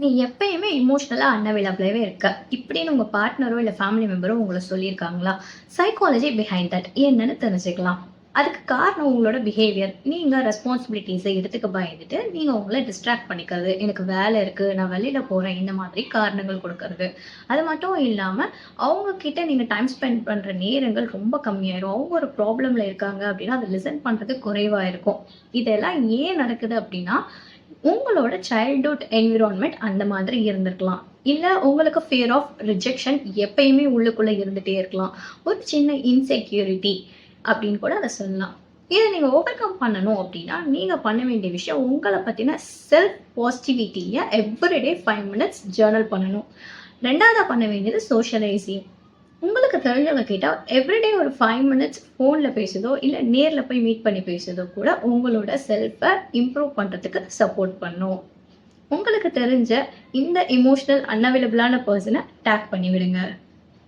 நீ எப்பயுமே எமோஷனலா அன்அவைலபிளாவே இருக்க. இப்படின்னு உங்க பார்ட்னரோ இல்ல ஃபேமிலி மெம்பரோ உங்கள சொல்லியிருக்காங்களா? சைக்காலஜி பிஹைண்ட் தட் என்னன்னு தெரிஞ்சுக்கலாம். அதுக்கு காரணம் உங்களோட பிஹேவியர். நீங்க ரெஸ்பான்சிபிலிட்டீஸ எடுத்துக்க பயந்துட்டு, நீங்க உங்கள டிஸ்ட்ராக்ட் பண்ணிக்கிறது. எனக்கு வேலை இருக்கு, நான் வெளியில போறேன். இந்த மாதிரி காரணங்கள் குடுக்கறது. அது மட்டும் இல்லாம, அவங்க கிட்ட நீங்க டைம் ஸ்பெண்ட் பண்ற நேரங்கள் ரொம்ப கம்மியாயிரும். அவங்க ஒரு ப்ராப்ளம்ல இருக்காங்க அப்படின்னா, அத லிசன் பண்றது குறைவா இருக்கும். இதெல்லாம் ஏன் நடக்குது அப்படின்னா, உங்களோட சைல்ட்ஹுட் என்விரான்மென்ட் அந்த மாதிரி இருந்திருக்கலாம். இல்ல உங்களுக்கு ஃபியர் ஆஃப் ரிஜெக்ஷன் எப்பயுமே உள்ளுக்குள்ள இருந்துட்டே இருக்கலாம். ஒரு சின்ன இன்செக்யூரிட்டி அப்படின்னு கூட அத சொல்லலாம். இத நீங்க ஓவர் கம் பண்ணணும் அப்படின்னா, நீங்க பண்ண வேண்டிய விஷயம் உங்கள பத்தின செல்ஃப் பாசிட்டிவிட்டிய எவ்ரிடே 5 மினிட்ஸ் ஜர்னல் பண்ணணும். 2வதா பண்ண வேண்டியது சோஷியலைசிங். உங்களுக்கு தெரிஞ்சவங்க கிட்ட எவ்ரிடே ஒரு 5 மினிட்ஸ் ஃபோன்ல பேசுதோ, இல்ல நேர்ல போய் மீட் பண்ணி பேசுதோ கூட உங்களோட செல்ஃப இம்ப்ரூவ் பண்றதுக்கு சப்போர்ட் பண்ணும். உங்களுக்கு தெரிஞ்ச இந்த எமோஷனல் அன்அவைலபிளான பெர்சன டேக் பண்ணி விடுங்க.